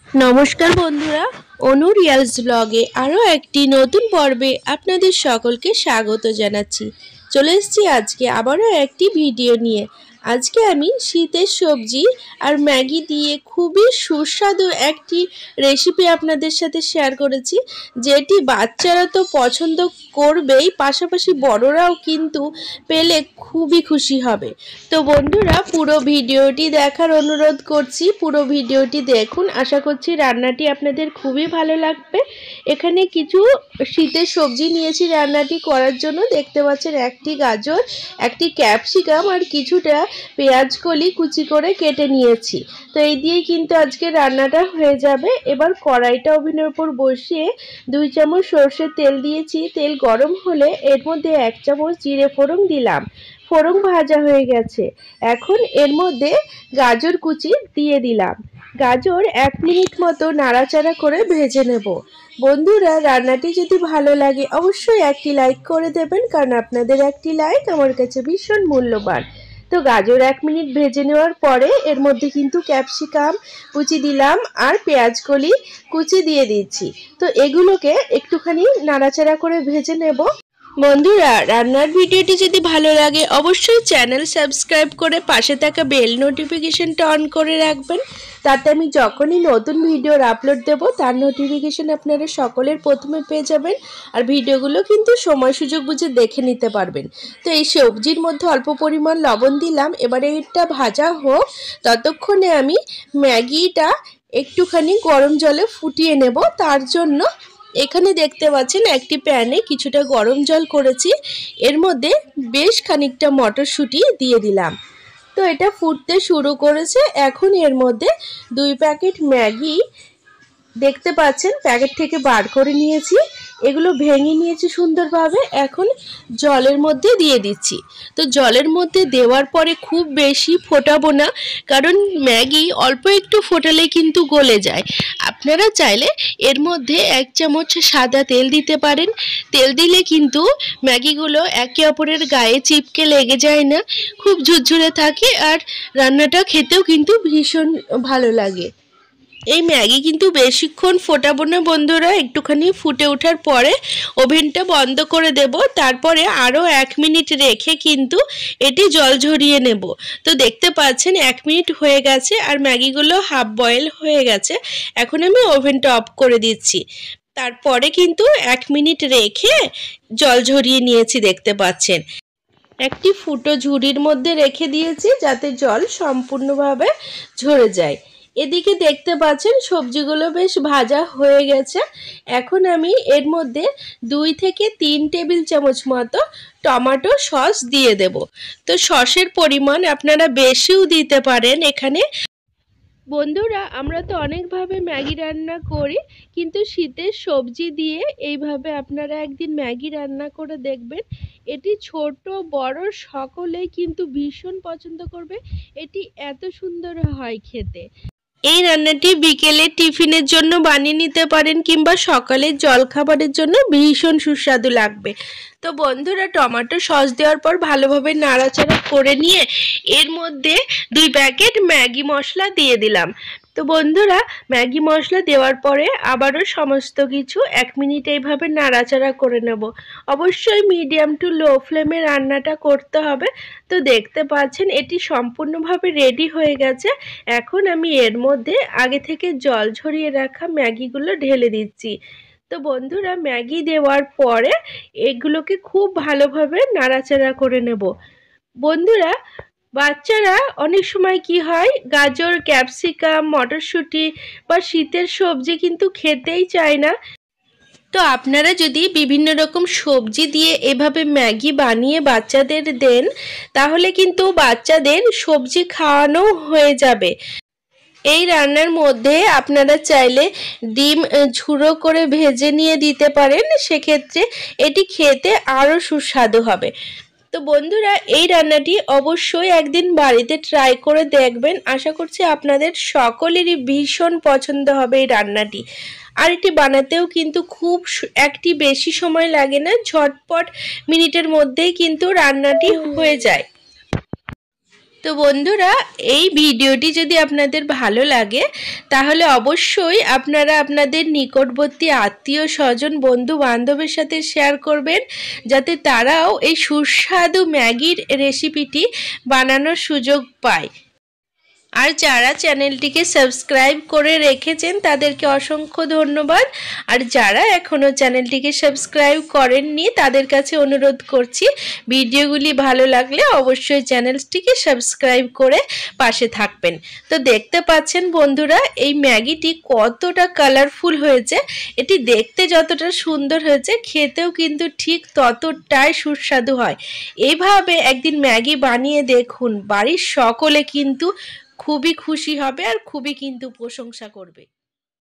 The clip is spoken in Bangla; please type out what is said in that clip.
নমস্কার বন্ধুরা, অনু রিয়ালস ব্লগে আরও একটি নতুন পর্বে আপনাদের সকলকে স্বাগত জানাচ্ছি। চলে এসেছি আজকে আবারও একটি ভিডিও নিয়ে। আজকে আমি শীতের সবজি আর ম্যাগি দিয়ে খুবই সুস্বাদু একটি রেসিপি আপনাদের সাথে শেয়ার করেছি, যেটি বাচ্চারা তো পছন্দ করবেই, পাশাপাশি বড়রাও কিন্তু পেলে খুবই খুশি হবে। তো বন্ধুরা, পুরো ভিডিওটি দেখার অনুরোধ করছি, পুরো ভিডিওটি দেখুন। আশা করছি রান্নাটি আপনাদের খুবই ভালো লাগবে। এখানে কিছু শীতের সবজি নিয়েছি রান্নাটি করার জন্য। দেখতে পাচ্ছেন একটি গাজর, একটি ক্যাপসিকাম আর কিছুটা পেঁয়াজ কলি কুচি করে কেটে নিয়েছি। তো এই দিয়েই কিন্তু আজকে রান্নাটা হয়ে যাবে। এবার কড়াইটা ওভেনের উপর বসিয়ে 2 চামচ সরষের তেল দিয়েছি। তেল গরম হলে এর মধ্যে 1 চামচ জিরে ফোড়ন দিলাম। ফোড়ন ভাজা হয়ে গেছে। এখন এর মধ্যে গাজর কুচি দিয়ে দিলাম। গাজর 1 মিনিট মতো নাড়াচাড়া করে ভেজে নেব। বন্ধুরা, রান্নাটি যদি ভালো লাগে অবশ্যই একটি লাইক করে দেবেন, কারণ আপনাদের একটি লাইক আমার কাছে ভীষণ মূল্যবান। তো গাজর 1 মিনিট ভেজে নেওয়ার পরে এর মধ্যে কিন্তু ক্যাপসিকাম কুচি দিলাম আর পেঁয়াজ কলি কুচি দিয়ে দিচ্ছি। তো এগুলোকে একটুখানি নাড়াচাড়া করে ভেজে নেব। বন্ধুরা, রান্নার ভিডিওটি যদি ভালো লাগে অবশ্যই চ্যানেল সাবস্ক্রাইব করে পাশে থাকা বেল নোটিফিকেশনটা অন করে রাখবেন। তাতে আমি যখনই নতুন ভিডিওর আপলোড দেব তার নোটিফিকেশন আপনারা সকলের প্রথমে পেয়ে যাবেন। আর ভিডিওগুলো কিন্তু সময় সুযোগ বুঝে দেখে নিতে পারবেন। তো এই সবজির মধ্যে অল্প পরিমাণ লবণ দিলাম। এবারে এটা ভাজা হোক, ততক্ষণে আমি ম্যাগিটা একটুখানি গরম জলে ফুটিয়ে নেব। তার জন্য এখানে দেখতে পাচ্ছেন একটি প্যানে কিছুটা গরম জল করেছি, এর মধ্যে বেশ খানিকটা মটরশুঁটি দিয়ে দিলাম। তো এটা ফুটতে শুরু করেছে। এখন এর মধ্যে 2 প্যাকেট ম্যাগি দেখতে পাচ্ছেন প্যাকেট থেকে বার করে নিয়েছি, এগুলো ভেঙে নিয়েছি সুন্দরভাবে। এখন জলের মধ্যে দিয়ে দিচ্ছি। তো জলের মধ্যে দেওয়ার পরে খুব বেশি ফোটাবো না, কারণ ম্যাগি অল্প একটু ফোটালে কিন্তু গলে যায়। আপনারা চাইলে এর মধ্যে 1 চামচ সাদা তেল দিতে পারেন। তেল দিলে কিন্তু ম্যাগিগুলো একে অপরের গায়ে চিপকে লেগে যায় না, খুব ঝুরঝুরে থাকে আর রান্নাটা খেতেও কিন্তু ভীষণ ভালো লাগে। এই ম্যাগি কিন্তু বেশিক্ষণ ফোটাবো না বন্ধুরা, একটুখানি ফুটে ওঠার পরে ওভেনটা বন্ধ করে দেব। তারপরে আরও 1 মিনিট রেখে কিন্তু এটি জল ঝরিয়ে নেব। তো দেখতে পাচ্ছেন 1 মিনিট হয়ে গেছে আর ম্যাগিগুলো হাফ বয়েল হয়ে গেছে। এখন আমি ওভেনটা অফ করে দিচ্ছি। তারপরে কিন্তু 1 মিনিট রেখে জল ঝরিয়ে নিয়েছি, দেখতে পাচ্ছেন। একটি ফুটো ঝুড়ির মধ্যে রেখে দিয়েছি যাতে জল সম্পূর্ণভাবে ঝরে যায়। এদিকে দেখতে পাচ্ছেন সবজিগুলো বেশ ভাজা হয়ে গেছে। এখন আমি এর মধ্যে 2 থেকে 3 টেবিল চামচ মতো টমেটো সস দিয়ে দেব। তো সসের পরিমাণ আপনারা বেশিও দিতে পারেন এখানে। বন্ধুরা, আমরা তো অনেকভাবে ম্যাগি রান্না করি, কিন্তু শীতের সবজি দিয়ে এইভাবে আপনারা একদিন ম্যাগি রান্না করে দেখবেন। এটি ছোট বড় সকলেই কিন্তু ভীষণ পছন্দ করবে। এটি এত সুন্দর হয় খেতে। এই রান্নাটি বিকেলে টিফিনের জন্য বানিয়ে নিতে পারেন, কিংবা সকালের জলখাবারের জন্য ভীষণ সুস্বাদু লাগবে। তো বন্ধুরা, টমেটো সস দেওয়ার পর ভালোভাবে নাড়াচাড়া করে নিয়ে এর মধ্যে 2 প্যাকেট ম্যাগি মশলা দিয়ে দিলাম। তো বন্ধুরা, ম্যাগি মশলা দেওয়ার পরে আবারও সমস্ত কিছু 1 মিনিট এইভাবে নাড়াচাড়া করে নেব। অবশ্যই মিডিয়াম টু লো ফ্লেমে রান্নাটা করতে হবে। তো দেখতে পাচ্ছেন এটি সম্পূর্ণভাবে রেডি হয়ে গেছে। এখন আমি এর মধ্যে আগে থেকে জল ঝরিয়ে রাখা ম্যাগিগুলো ঢেলে দিচ্ছি। তো বন্ধুরা, ম্যাগি দেওয়ার পরে এগুলোকে খুব ভালোভাবে নাড়াচাড়া করে নেব। বন্ধুরা, বাচ্চারা অনেক সময় কি হয়, গাজর ক্যাপসিকাম মটরশুঁটি বা শীতের সবজি কিন্তু খেতেই চায় না। তো আপনারা যদি বিভিন্ন রকম সবজি দিয়ে এভাবে ম্যাগি বানিয়ে বাচ্চাদের দেন, তাহলে কিন্তু বাচ্চাদের সবজি খাওয়ানো হয়ে যাবে। এই রান্নার মধ্যে আপনারা চাইলে ডিম ঝুড়ো করে ভেজে নিয়ে দিতে পারেন, সেক্ষেত্রে এটি খেতে আরও সুস্বাদু হবে। তো বন্ধুরা, এই রান্নাটি অবশ্যই একদিন বাড়িতে ট্রাই করে দেখবেন। আশা করছি আপনাদের সকলেরই ভীষণ পছন্দ হবে এই রান্নাটি। আর এটি বানাতেও কিন্তু খুব একটি বেশি সময় লাগে না, ঝটপট মিনিটের মধ্যেই কিন্তু রান্নাটি হয়ে যায়। তো বন্ধুরা, এই ভিডিওটি যদি আপনাদের ভালো লাগে তাহলে অবশ্যই আপনারা আপনাদের নিকটবর্তী আত্মীয় স্বজন বন্ধু বান্ধবের সাথে শেয়ার করবেন, যাতে তারাও এই সুস্বাদু ম্যাগির রেসিপিটি বানানোর সুযোগ পায়। আর যারা চ্যানেলটিকে সাবস্ক্রাইব করে রেখেছেন তাদেরকে অসংখ্য ধন্যবাদ। আর যারা এখনও চ্যানেলটিকে সাবস্ক্রাইব করেননি তাদের কাছে অনুরোধ করছি, ভিডিওগুলি ভালো লাগলে অবশ্যই চ্যানেলটিকে সাবস্ক্রাইব করে পাশে থাকবেন। তো দেখতে পাচ্ছেন বন্ধুরা, এই ম্যাগিটি কতটা কালারফুল হয়েছে। এটি দেখতে যতটা সুন্দর হয়েছে, খেতেও কিন্তু ঠিক ততটাই সুস্বাদু হয়। এইভাবে একদিন ম্যাগি বানিয়ে দেখুন, বাড়ির সকলে কিন্তু খুবই খুশি হবে আর খুবই কিন্তু প্রশংসা করবে।